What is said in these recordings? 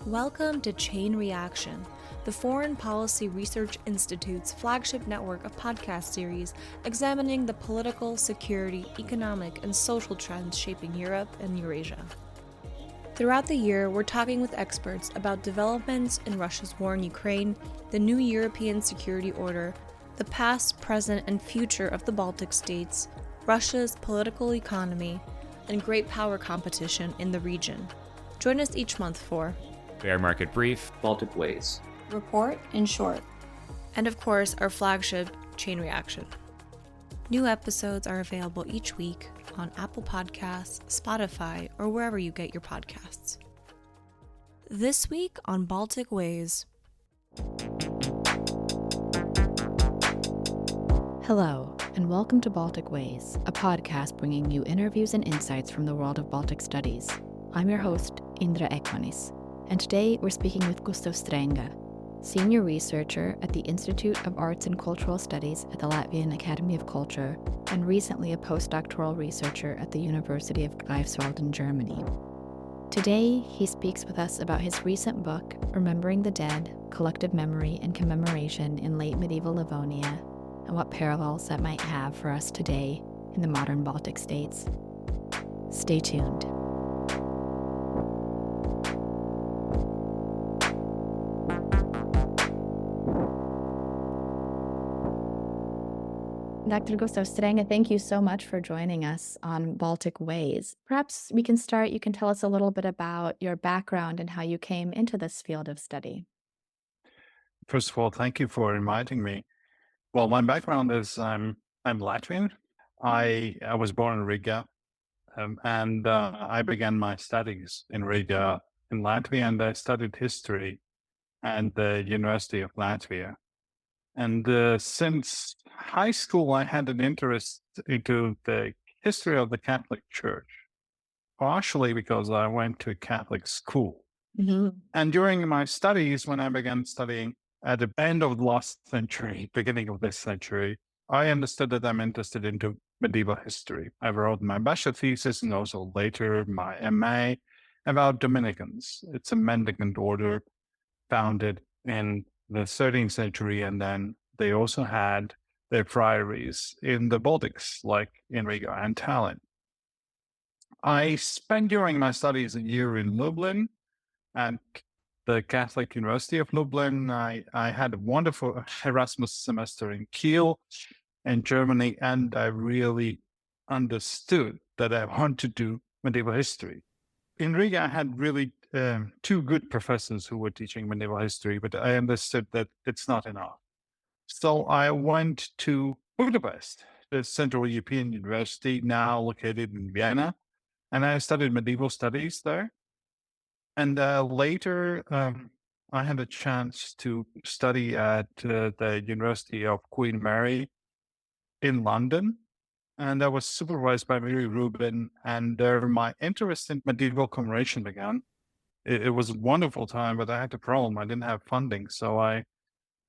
Welcome to Chain Reaction, the Foreign Policy Research Institute's flagship network of podcast series examining the political, security, economic, and social trends shaping Europe and Eurasia. Throughout the year, we're talking with experts about developments in Russia's war in Ukraine, the new European security order, the past, present, and future of the Baltic states, Russia's political economy, and great power competition in the region. Join us each month for Bear Market Brief, Baltic Ways, Report in Short, and of course, our flagship, Chain Reaction. New episodes are available each week on Apple Podcasts, Spotify, or wherever you get your podcasts. This week on Baltic Ways. Hello, and welcome to Baltic Ways, a podcast bringing you interviews and insights from the world of Baltic studies. I'm your host, Indra Ekmanis, and today we're speaking with Gustavs Strenga, senior researcher at the Institute of Arts and Cultural Studies at the Latvian Academy of Culture, and recently a postdoctoral researcher at the University of Greifswald in Germany. Today, he speaks with us about his recent book, Remembering the Dead, Collective Memory and Commemoration in Late Medieval Livonia, and what parallels that might have for us today in the modern Baltic states. Stay tuned. Dr. Gustavs Strenga, thank you so much for joining us on Baltic Ways. Perhaps we can start, you can tell us a little bit about your background and how you came into this field of study. First of all, thank you for inviting me. Well, my background is I'm Latvian. I was born in Riga, and I began my studies in Riga in Latvia, and I studied history at the University of Latvia. And since high school, I had an interest into the history of the Catholic Church, partially because I went to a Catholic school. Mm-hmm. And during my studies, when I began studying at the end of the last century, beginning of this century, I understood that I'm interested into medieval history. I wrote my bachelor thesis and also later my MA about Dominicans. It's a mendicant order founded in the 13th century, and then they also had their priories in the Baltics, like in Riga and Tallinn. I spent during my studies a year in Lublin at the Catholic University of Lublin. I had a wonderful Erasmus semester in Kiel in Germany, and I really understood that I want to do medieval history. In Riga, I had really two good professors who were teaching medieval history, but I understood that it's not enough. So I went to Budapest, the Central European University, now located in Vienna, and I studied medieval studies there. And later, I had a chance to study at the University of Queen Mary in London. And I was supervised by Mary Rubin, and my interest in medieval commemoration began. It was a wonderful time, but I had a problem. I didn't have funding. So I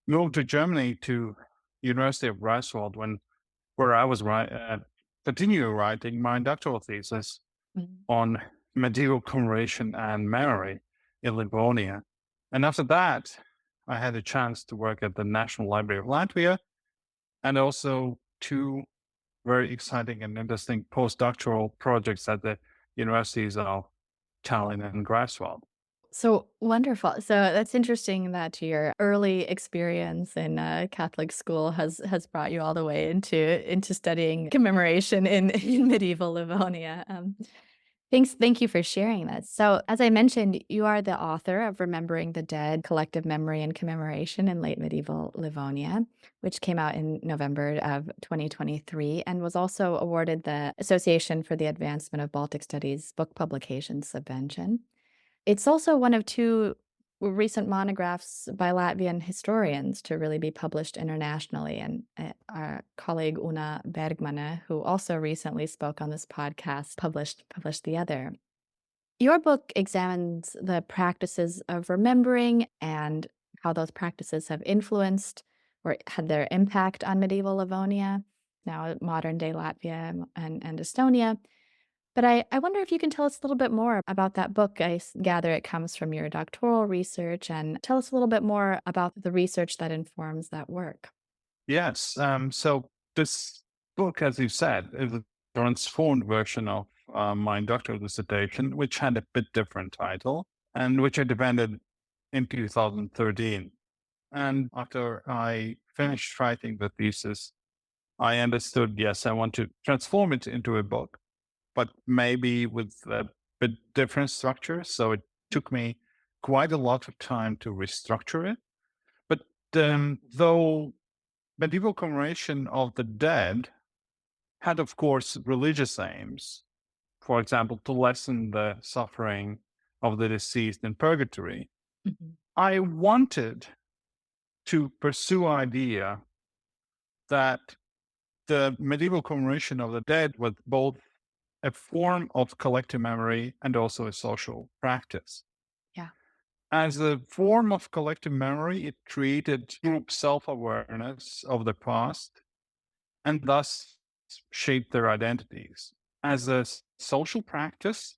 moved to Germany to University of Greifswald, where I was continuing writing my doctoral thesis on medieval commemoration and memory in Livonia. And after that, I had a chance to work at the National Library of Latvia, and also two very exciting and interesting postdoctoral projects at the universities of Tallinn and Greifswald. So wonderful. So that's interesting that your early experience in Catholic school has brought you all the way into studying commemoration in medieval Livonia. Thank you for sharing that. So, as I mentioned, you are the author of Remembering the Dead, Collective Memory and Commemoration in Late Medieval Livonia, which came out in November of 2023 and was also awarded the Association for the Advancement of Baltic Studies Book Publication Subvention. It's also one of two recent monographs by Latvian historians to really be published internationally. And our colleague Una Bergmane, who also recently spoke on this podcast, published the other. Your book examines the practices of remembering and how those practices have influenced or had their impact on medieval Livonia, now modern-day Latvia and Estonia. But I wonder if you can tell us a little bit more about that book. Gather it comes from your doctoral research, and tell us a little bit more about the research that informs that work. Yes. So this book, as you said, is a transformed version of my doctoral dissertation, which had a bit different title and which I defended in 2013. And after I finished writing the thesis, I understood, yes, I want to transform it into a book, but maybe with a bit different structure. So it took me quite a lot of time to restructure it. But though medieval commemoration of the dead had, of course, religious aims, for example, to lessen the suffering of the deceased in purgatory, Mhm. I wanted to pursue idea that the medieval commemoration of the dead was both a form of collective memory and also a social practice. Yeah. As a form of collective memory, it created group self-awareness of the past and thus shaped their identities. As a social practice,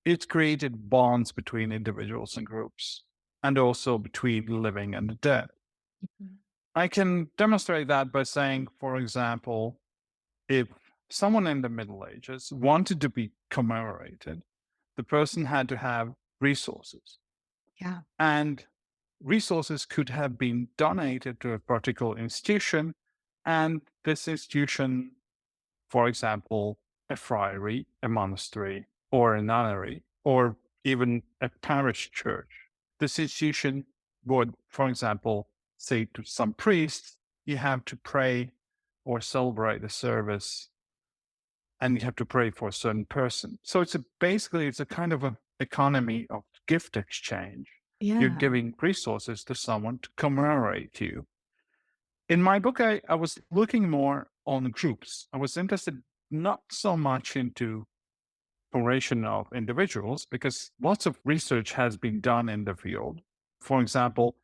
it created bonds between individuals and groups, and also between the living and the dead. Mhm. I can demonstrate that by saying, for example, if someone in the Middle Ages wanted to be commemorated, the person had to have resources. Yeah. And resources could have been donated to a particular institution, and this institution, for example, a friary, a monastery, or a nunnery, or even a parish church. This institution would, for example, say to some priests, you have to pray or celebrate the service, and you have to pray for a certain person. So basically it's a kind of an economy of gift exchange. You're Yeah. giving resources to someone to commemorate you. In my book, I was looking more on groups. I was interested not so much into formation of individuals because lots of research has been done in the field. For example,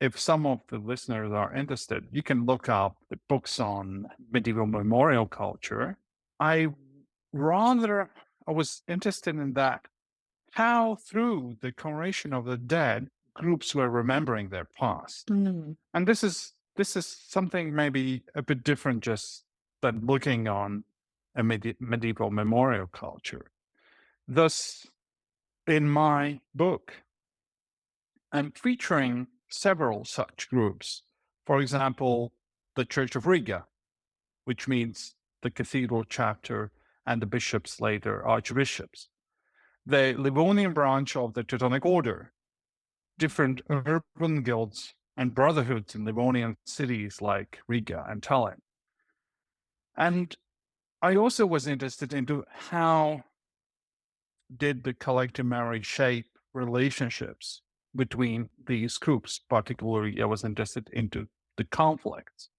if some of the listeners are interested, you can look up the books on medieval memorial culture. I rather I was interested in that how through the commemoration of the dead, groups were remembering their past. Mm. And this is something maybe a bit different just than looking on a medieval memorial culture. Thus, in my book, I'm featuring several such groups. For example, the Church of Riga, which means the cathedral chapter and the bishops later archbishops. The Livonian branch of the Teutonic Order, different urban guilds and brotherhoods in Livonian cities like Riga and Tallinn. And I also was interested into how did the collective memory shape relationships between these groups. Particularly, I was interested into the conflicts.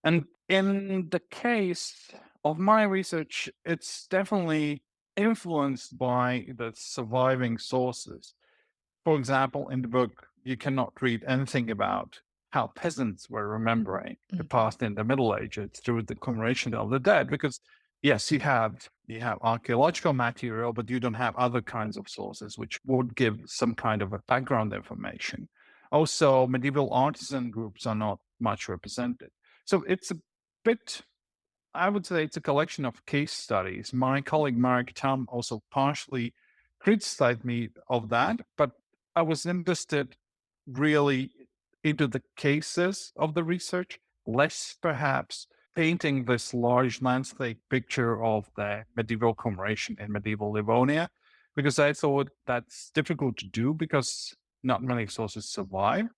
And in the case of my research, it's definitely influenced by the surviving sources. For example, in the book, you cannot read anything about how peasants were remembering the Mhm. past in the Middle Ages through the commemoration of the dead, because yes, you have archaeological material, but you don't have other kinds of sources which would give some kind of a background information. Also, medieval artisan groups are not much represented. So it's a bit I would say it's a collection of case studies. My colleague Mark Tam also partially criticized me of that, but I was interested really into the cases of the research, less perhaps painting this large landscape picture of the medieval commemoration in medieval Livonia, because I thought that's difficult to do because not many sources survive.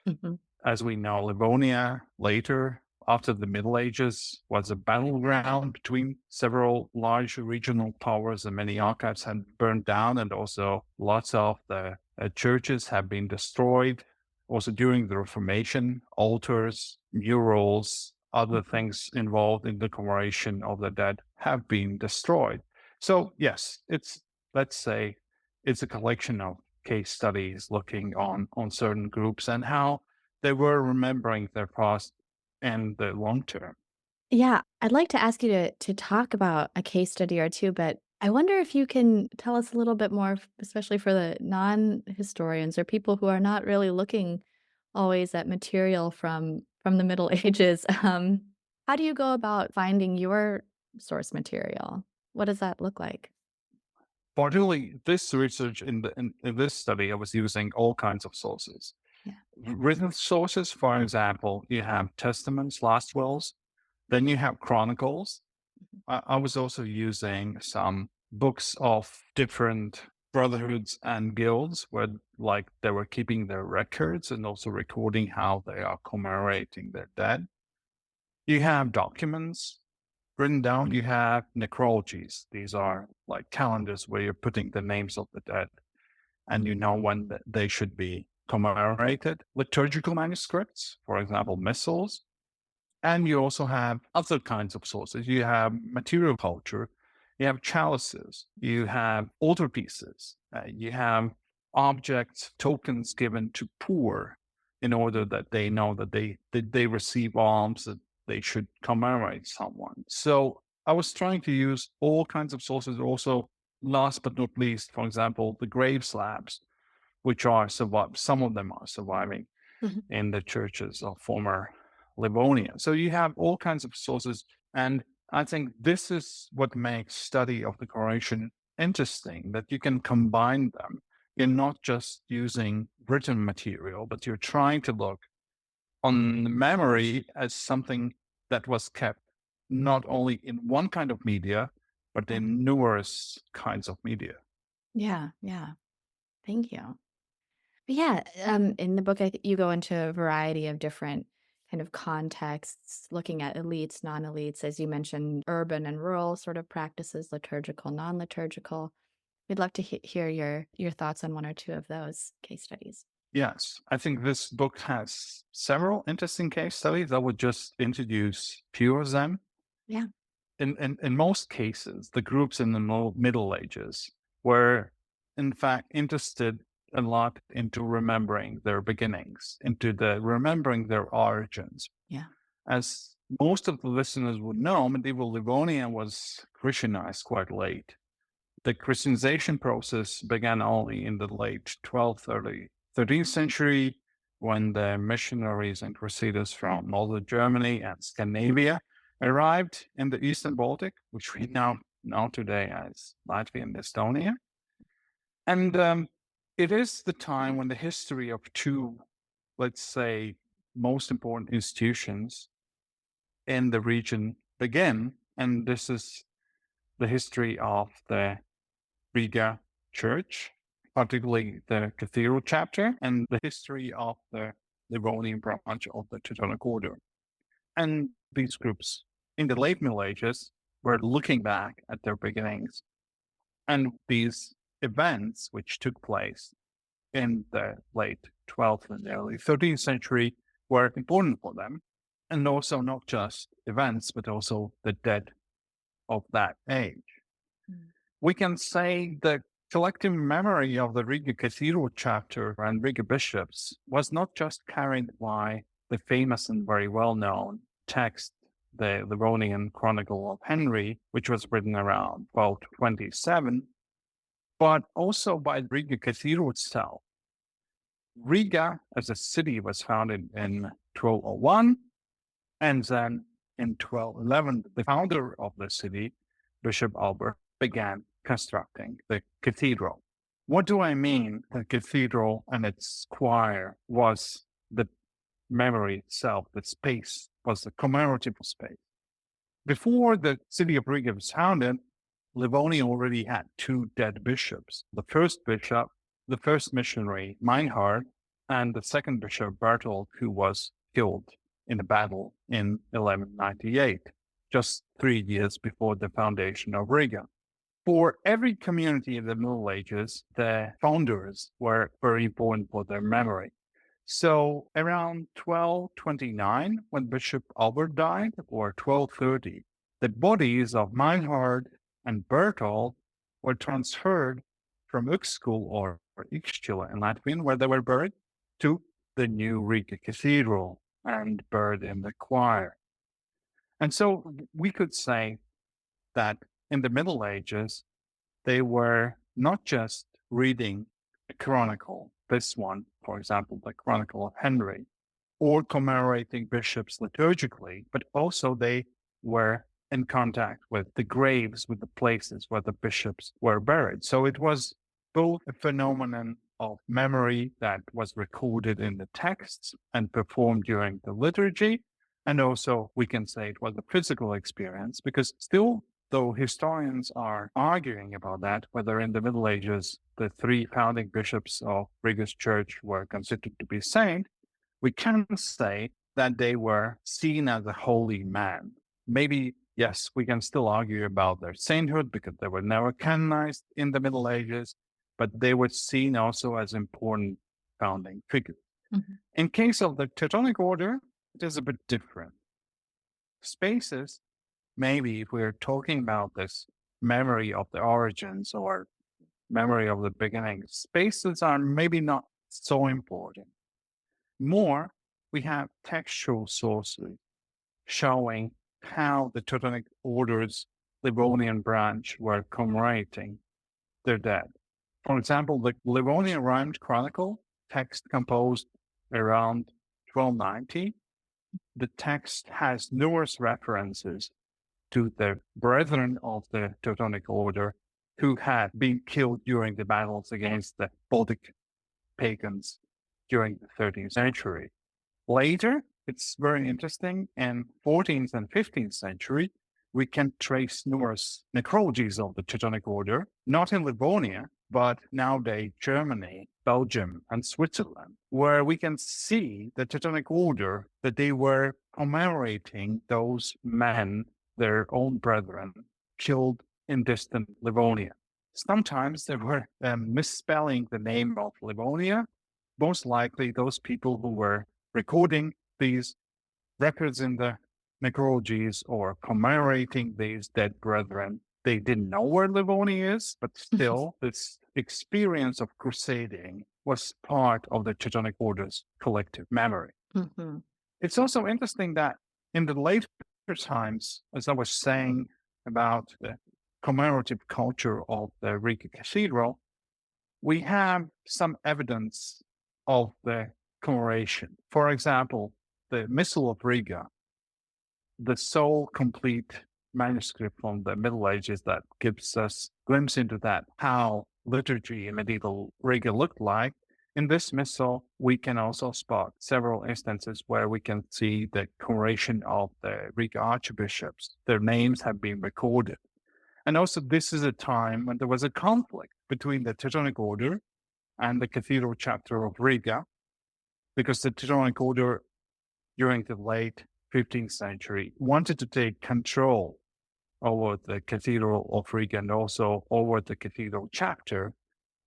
Mhm. As we know, Livonia later, after the Middle Ages, was a battleground between several large regional powers, and many archives had burned down, and also lots of the churches have been destroyed. Also, during the Reformation, altars, murals, other Mhm. things involved in the commemoration of the dead have been destroyed. So, yes, let's say, it's a collection of case studies looking on certain groups and how they were remembering their past and the long term. Yeah, I'd like to ask you to talk about a case study or two, but I wonder if you can tell us a little bit more, especially for the non-historians or people who are not really looking always at material from the Middle Ages. How do you go about finding your source material? What does that look like? Particularly this research in this study, I was using all kinds of sources. Yeah. Written sources, for example, you have testaments, last wills, then you have chronicles. I was also using some books of different brotherhoods and guilds where like they were keeping their records and also recording how they are commemorating their dead. You have documents written down. You have necrologies. These are like calendars where you're putting the names of the dead and you know when they should be commemorated. Liturgical manuscripts, for example, missals. And you also have other kinds of sources. You have material culture, you have chalices, you have altarpieces, you have objects, tokens given to poor in order that they know that they receive alms, that they should commemorate someone. So I was trying to use all kinds of sources. Also, last but not least, for example, the grave slabs, which are survived. Some of them are surviving Mhm. in the churches of former Livonia. So you have all kinds of sources. And I think this is what makes study of the Croatian interesting, that you can combine them. You're not just using written material, but you're trying to look on memory as something that was kept not only in one kind of media, but Yeah. in numerous kinds of media. Yeah, yeah. Thank you. But yeah, in the book, you go into a variety of different kind of contexts, looking at elites, non-elites, as you mentioned, urban and rural sort of practices, liturgical, non-liturgical. We'd love to hear your thoughts on one or two of those case studies. Yes, I think this book has several interesting case studies. I would just introduce few of them. Yeah. In most cases, the groups in the Middle Ages were, in fact, interested a lot into remembering their beginnings, into the remembering their origins. Yeah. As most of the listeners would know, medieval Livonia was Christianized quite late. The Christianization process began only in the late 12th, early 13th century when the missionaries and crusaders from northern Germany and Scandinavia arrived in the Eastern Baltic, which we now know today as Latvia and Estonia. And it is the time when the history of two, let's say, most important institutions in the region began. And this is the history of the Riga Church, particularly the cathedral chapter, and the history of the Livonian branch of the Teutonic Order. And these groups in the late Middle Ages were looking back at their beginnings. And these events, which took place in the late 12th and early 13th century, were important for them. And also not just events, but also the dead of that age. Mm. We can say the collective memory of the Riga Cathedral chapter and Riga bishops was not just carried by the famous and very well-known text, the Livonian Chronicle of Henry, which was written around 1227, but also by Riga Cathedral itself. Riga as a city was founded in 1201, and then in 1211, the founder of the city, Bishop Albert, began constructing the cathedral. What do I mean? The cathedral and its choir was the memory itself, the space was the commemorative space. Before the city of Riga was founded, Livonia already had two dead bishops. The first bishop, the first missionary, Meinhard, and the second bishop, Bertold, who was killed in a battle in 1198, just 3 years before the foundation of Riga. For every community in the Middle Ages, the founders were very important for their memory. So around 1229, when Bishop Albert died, or 1230, the bodies of Meinhard and Bertold were transferred from Uxkul or Ixchila in Latvian, where they were buried, to the new Riga Cathedral and buried in the choir. And so we could say that in the Middle Ages, they were not just reading a chronicle, this one, for example, the Chronicle of Henry, or commemorating bishops liturgically, but also they were in contact with the graves, with the places where the bishops were buried. So it was both a phenomenon of memory that was recorded in the texts and performed during the liturgy. And also, we can say it was a physical experience because still, though historians are arguing about that, whether in the Middle Ages the three founding bishops of Riga's church were considered to be saints, we can say that they were seen as a holy man. Maybe, yes, we can still argue about their sainthood because they were never canonized in the Middle Ages, but they were seen also as important founding figures. Mhm. In case of the Teutonic Order, it is a bit different. Spaces, maybe if we're talking about this memory of the origins or memory of the beginning, spaces are maybe not so important. More, we have textual sources showing how the Teutonic Order's Livonian branch were commemorating their dead. For example, the Livonian Rhymed Chronicle, text composed around 1290, the text has numerous references to the brethren of the Teutonic Order who had been killed during the battles against the Baltic pagans during the 13th century. Later, it's very interesting, in 14th and 15th century, we can trace numerous necrologies of the Teutonic Order, not in Livonia, but nowadays Germany, Belgium, and Switzerland, where we can see the Teutonic Order, that they were commemorating those men, their own brethren, killed in distant Livonia. Sometimes they were misspelling the name of Livonia. Most likely, those people who were recording these records in the necrologies or commemorating these dead brethren, they didn't know where Livonia is, but still, this experience of crusading was part of the Teutonic Order's collective memory. Mhm. It's also interesting that in the later times, as I was saying about the commemorative culture of the Riga Cathedral, we have some evidence of the commemoration. For example, the Missal of Riga, the sole complete manuscript from the Middle Ages that gives us a glimpse into that, how liturgy in medieval Riga looked like. In this missal, we can also spot several instances where we can see the commemoration of the Riga archbishops. Their names have been recorded. And also, this is a time when there was a conflict between the Teutonic Order and the Cathedral Chapter of Riga, because the Teutonic Order during the late 15th century wanted to take control over the Cathedral of Riga and also over the Cathedral Chapter.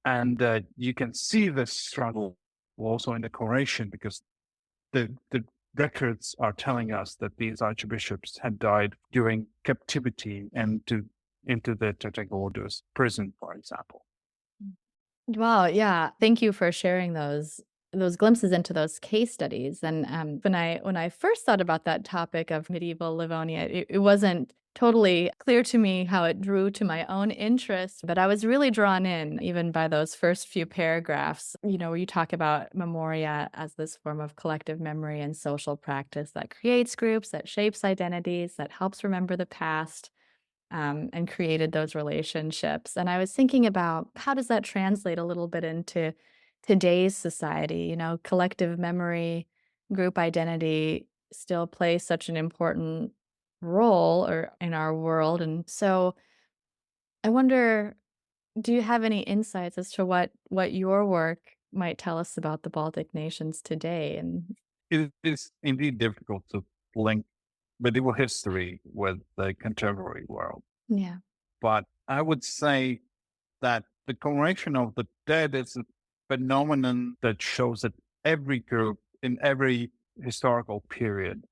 And you can see this struggle also in the commemoration, because the records are telling us that these archbishops had died during captivity and into the Teutonic Order's prison, for example. Wow, yeah. Thank you for sharing those glimpses into those case studies. And when I first thought about that topic of medieval Livonia, it wasn't totally clear to me how it drew to my own interest, but I was really drawn in even by those first few paragraphs, where you talk about memoria as this form of collective memory and social practice that creates groups, that shapes identities, that helps remember the past. And created those relationships. And I was thinking about how does that translate a little bit into today's society? Collective memory, group identity still play such an important role or in our world. And so I wonder, do you have any insights as to what your work might tell us about the Baltic nations today? And It is indeed difficult to link medieval history with the contemporary world. yeah. But I would say that the commemoration of the dead is a phenomenon that shows that every group in every historical period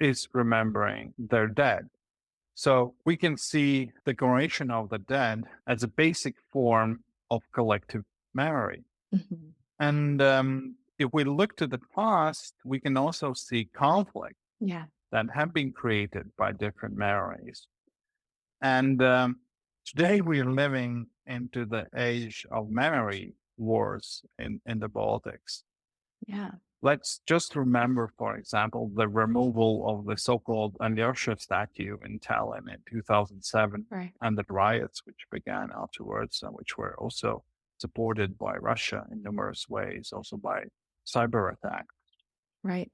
is remembering their dead. So we can see the commemoration of the dead as a basic form of collective memory. Mhm. And if we look to the past, we can also see conflict. Yeah. that have been created by different memories. And today we're living into the age of memory wars in the Baltics. Yeah. Let's just remember, for example, the removal of the so-called Alyosha statue in Tallinn in 2007 Right. and the riots which began afterwards and which were also supported by Russia in numerous ways, also by cyber attacks. Right.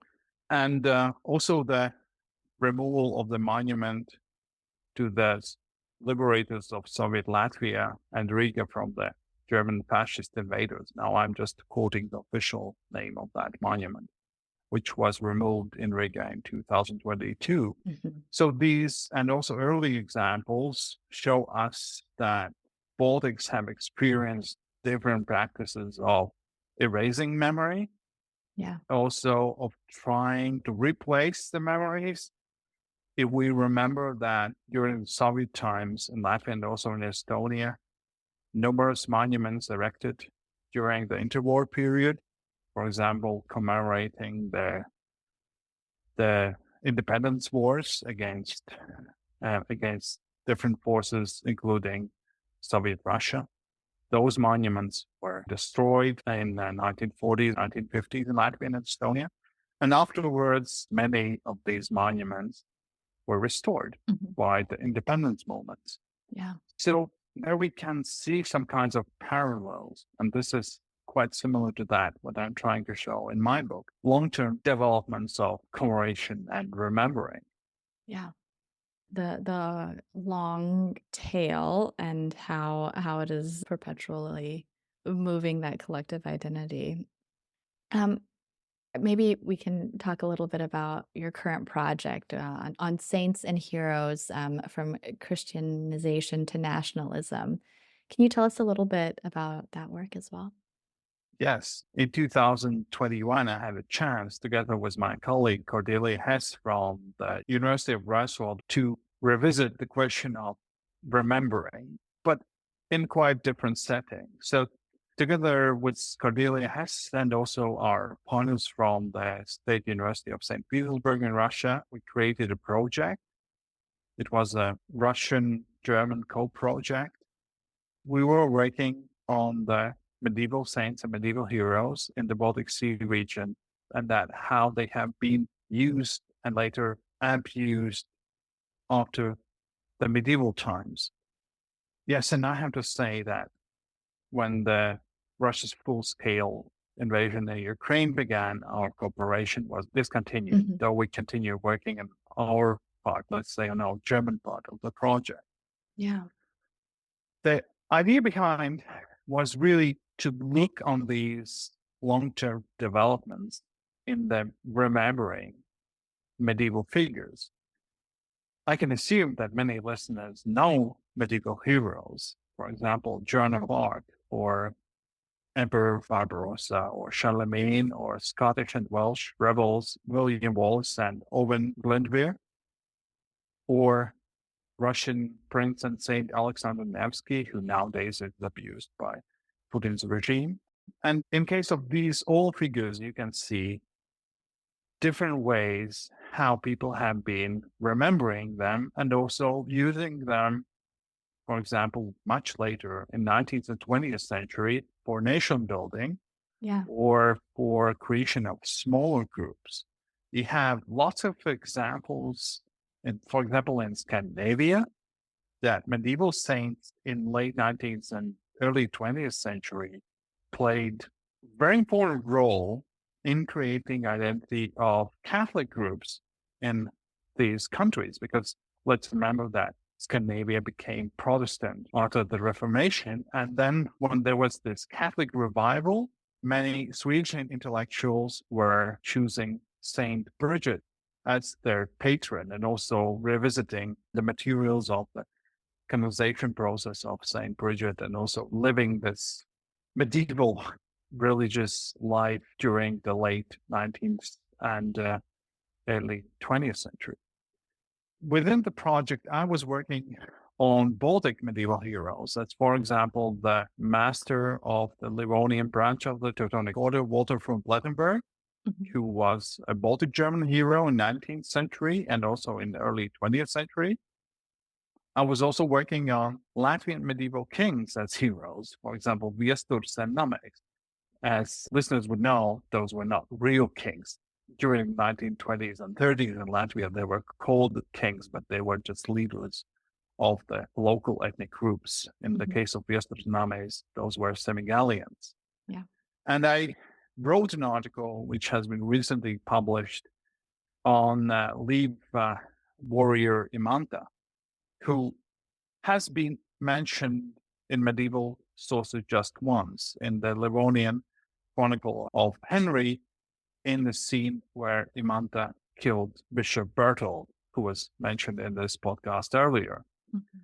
And also the removal of the monument to the liberators of Soviet Latvia and Riga from the German fascist invaders. Now I'm just quoting the official name of that monument, which was removed in Riga in 2022. So these and also early examples show us that Baltics have experienced different practices of erasing memory, Yeah. also of trying to replace the memories. If we remember that during Soviet times in Latvia and also in Estonia, numerous monuments erected during the interwar period, for example, commemorating the independence wars against different forces, including Soviet Russia. Those monuments were destroyed in the 1940s, 1950s in Latvia and Estonia. And afterwards, many of these monuments were restored by the independence movement. Yeah. So there we can see some kinds of parallels. And this is quite similar to that, what I'm trying to show in my book, long-term developments of commemoration and remembering. Yeah. The long tail and how it is perpetually moving that collective identity. Um, Maybe we can talk a little bit about your current project on saints and heroes from Christianization to nationalism. Can you tell us a little bit about that work as well? Yes, in 2021, I had a chance, together with my colleague Cordelia Hess from the University of Greifswald, to revisit the question of remembering, but in quite different settings. So together with Cordelia Hess and also our partners from the State University of St. Petersburg in Russia, we created a project. It was a Russian-German co-project. We were working on the medieval saints and medieval heroes in the Baltic Sea region, and that how they have been used and later abused after the medieval times. Yes, and I have to say that when the Russia's full-scale invasion of Ukraine began, our cooperation was discontinued, though we continue working in our part, let's say on our German part of the project. Yeah. The idea behind was really to look on these long-term developments in the remembering medieval figures. I can assume that many listeners know medieval heroes, for example, Joan of Arc or Emperor Barbarossa or Charlemagne or Scottish and Welsh rebels William Wallace and Owen Glendower, or Russian Prince and Saint Alexander Nevsky, who nowadays is abused by Putin's regime. And in case of these all figures, you can see different ways how people have been remembering them and also using them, for example, much later in 19th and 20th century for nation building Yeah. or for creation of smaller groups. You have lots of examples, for example, in Scandinavia, that medieval saints in late 19th and early 20th century played a very important role in creating identity of Catholic groups in these countries, because let's remember that Scandinavia became Protestant after the Reformation. And then when there was this Catholic revival, many Swedish intellectuals were choosing Saint Bridget as their patron and also revisiting the materials of the canonization process of Saint Bridget and also living this medieval religious life during the late 19th and early 20th century. Within the project, I was working on Baltic medieval heroes. That's, for example, the master of the Livonian branch of the Teutonic Order, Walter from Plettenberg, Mhm. who was a Baltic German hero in 19th century and also in the early 20th century. I was also working on Latvian medieval kings as heroes, for example, Viesturs and Namegs. As listeners would know, those were not real kings. During the 1920s and 30s in Latvia, they were called kings, but they were just leaders of the local ethnic groups. In the Mhm. case of Viesturs and Namegs, those were Semigallians. Yeah. And I wrote an article which has been recently published on Liv warrior Imanta, who has been mentioned in medieval sources just once in the Livonian Chronicle of Henry, in the scene where Imanta killed Bishop Berthold, who was mentioned in this podcast earlier. Mhm.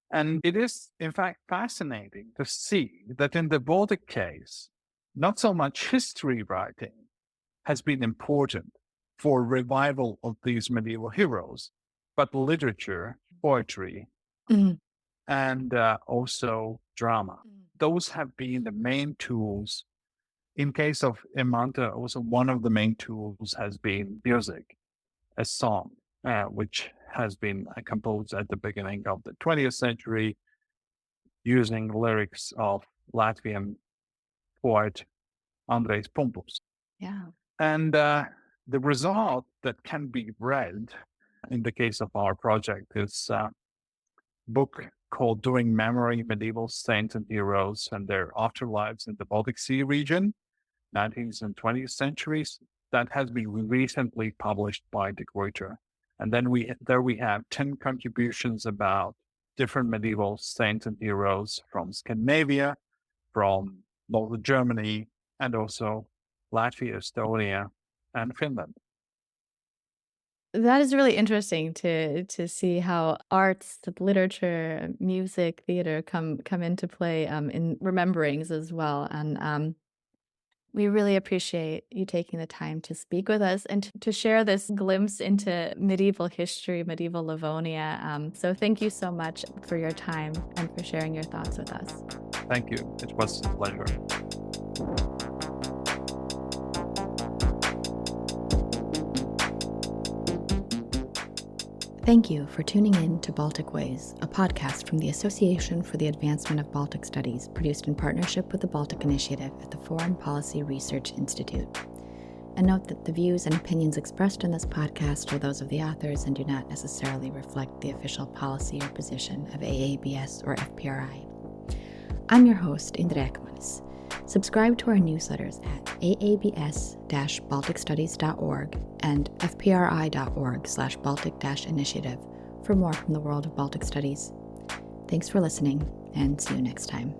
And it is, in fact, fascinating to see that in the Baltic case, not so much history writing has been important for revival of these medieval heroes, but literature, poetry, Mhm. and also drama. Those have been the main tools. In case of Imanta, also one of the main tools has been music, a song, which has been composed at the beginning of the 20th century using lyrics of Latvian poet Andrejs Pumpus. Yeah. And the result that can be read in the case of our project is a book called Doing Memory, Medieval Saints and Heroes and Their Afterlives in the Baltic Sea region, 19th and 20th centuries, that has been recently published by De Gruyter. And then we have 10 contributions about different medieval saints and heroes from Scandinavia, from Northern Germany, and also Latvia, Estonia, and Finland. That is really interesting to see how arts, literature, music, theater come into play in rememberings as well. And we really appreciate you taking the time to speak with us and to share this glimpse into medieval history, medieval Livonia. So thank you so much for your time and for sharing your thoughts with us. Thank you. It was a pleasure. Thank you for tuning in to Baltic Ways, a podcast from the Association for the Advancement of Baltic Studies, produced in partnership with the Baltic Initiative at the Foreign Policy Research Institute. And note that the views and opinions expressed in this podcast are those of the authors and do not necessarily reflect the official policy or position of AABS or FPRI. I'm your host, Indra Ekmanis. Subscribe to our newsletters at aabs-balticstudies.org and fpri.org/Baltic-initiative for more from the world of Baltic studies. Thanks for listening, and see you next time.